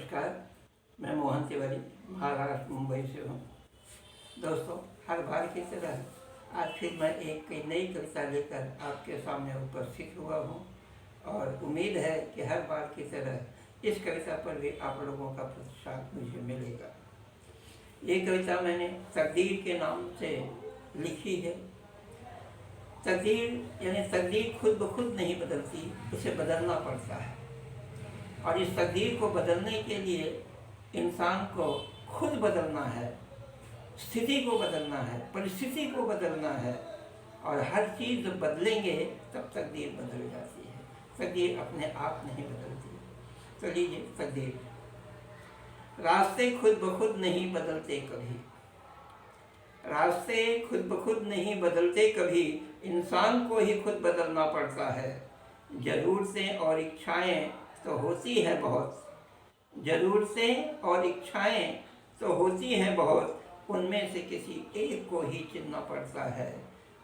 नमस्कार, मैं मोहन तिवारी महाराष्ट्र मुंबई से हूँ। दोस्तों, हर बार की तरह आज फिर मैं एक नई कविता लेकर आपके सामने उपस्थित हुआ हूँ और उम्मीद है कि हर बार की तरह इस कविता पर भी आप लोगों का प्रतिसाद मुझे मिलेगा। ये कविता मैंने तकदीर के नाम से लिखी है। तकदीर यानी तकदीर खुद ब खुद नहीं बदलती, उसे बदलना पड़ता है और इस तकदीर को बदलने के लिए इंसान को खुद बदलना है, स्थिति को बदलना है, परिस्थिति को बदलना है और हर चीज़ जब बदलेंगे तब तकदीर बदल जाती है। तकदीर अपने आप नहीं बदलती। तो लीजिए तकदीर। रास्ते खुद ब खुद नहीं बदलते कभी, रास्ते खुद ब खुद नहीं बदलते कभी, इंसान को ही खुद बदलना पड़ता है। ज़रूरतें और इच्छाएं तो होती है बहुत, ज़रूरतें और इच्छाएं तो होती हैं बहुत, उनमें से किसी एक को ही चुनना पड़ता है।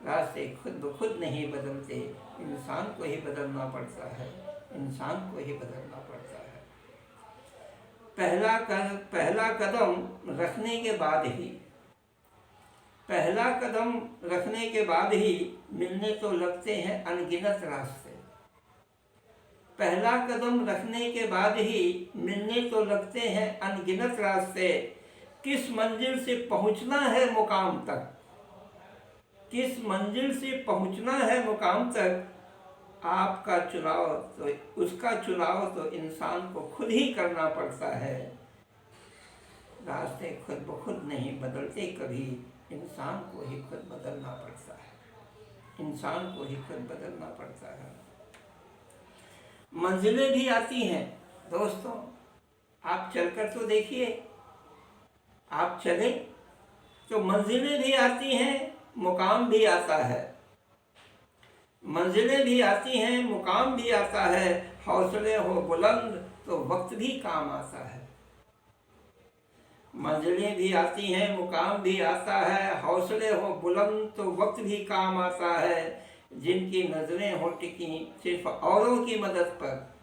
रास्ते खुद ब खुद नहीं बदलते, इंसान को ही बदलना पड़ता है, इंसान को ही बदलना पड़ता है। पहला कदम रखने के बाद ही, पहला कदम रखने के बाद ही मिलने तो लगते हैं अनगिनत रास्ते। पहला कदम रखने के बाद ही मिलने तो लगते हैं अनगिनत रास्ते। किस मंजिल से पहुंचना है मुकाम तक, किस मंजिल से पहुंचना है मुकाम तक, आपका चुनाव तो उसका चुनाव तो इंसान को खुद ही करना पड़ता है। रास्ते खुद ब खुद नहीं बदलते कभी, इंसान को ही खुद बदलना पड़ता है, इंसान को ही खुद बदलना पड़ता है। मंजिलें भी आती हैं दोस्तों, आप चलकर तो देखिए, आप चले तो मंजिलें भी आती हैं, मुकाम भी आता है। मंजिलें भी आती हैं, मुकाम भी आता है, हौसले हो बुलंद तो वक्त भी काम आता है। मंजिलें भी आती हैं, मुकाम भी आता है, हौसले हो बुलंद तो वक्त भी काम आता है। जिनकी नज़रें हो टिकी सिर्फ औरों की मदद पर,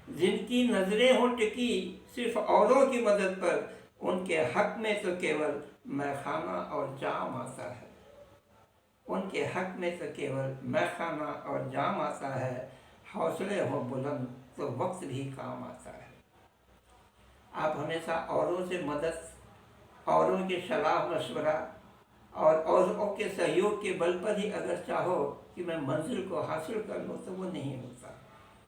जिनकी नज़रें हो टिकी सिर्फ औरों की मदद पर, उनके हक में तो केवल मैखाना और जाम आता है। उनके हक में तो केवल मैखाना और जाम आता है। हौसले हो बुलंद तो वक्त भी काम आता है। आप हमेशा औरों से मदद, औरों की सलाह मशवरा और औरों के सहयोग के बल पर ही अगर चाहो कि मैं मंजिल को हासिल कर लूँ तो वो नहीं होता,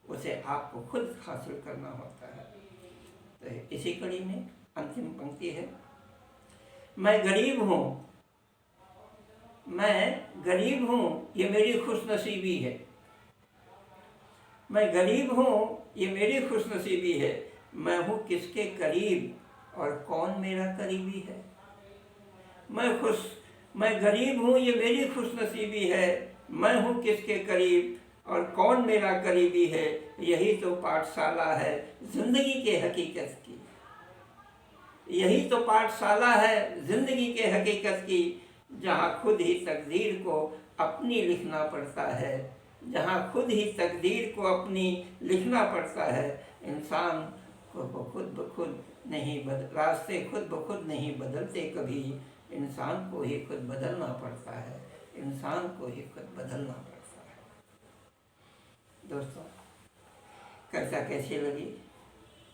उसे आपको खुद हासिल करना होता है। तो इसी कड़ी में अंतिम पंक्ति है। मैं गरीब हूँ, मैं गरीब हूँ, ये मेरी खुशनसीबी है। मैं गरीब हूँ, ये मेरी खुशनसीबी है। मैं हूँ किसके करीब और कौन मेरा करीबी है। मैं गरीब हूँ, ये मेरी खुशनसीबी है। मैं हूँ किसके करीब और कौन मेरा करीबी है। यही तो पाठशाला है जिंदगी के हकीकत की, यही तो पाठशाला है जिंदगी के हकीकत की, जहाँ खुद ही तकदीर को अपनी लिखना पड़ता है, जहाँ खुद ही तकदीर को अपनी लिखना पड़ता है। इंसान को खुद ब खुद नहीं रास्ते खुद ब खुद नहीं बदलते कभी, इंसान को ही खुद बदलना पड़ता है, इंसान को ही खुद बदलना पड़ता है। दोस्तों, कविता कैसी लगी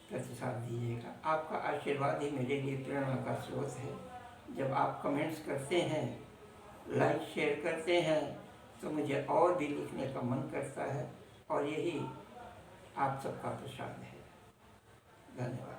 प्रतिसाद दीजिएगा। आपका आशीर्वाद ही मेरे लिए प्रेरणा का स्रोत है। जब आप कमेंट्स करते हैं, लाइक शेयर करते हैं, तो मुझे और भी लिखने का मन करता है और यही आप सबका प्रसाद है। धन्यवाद।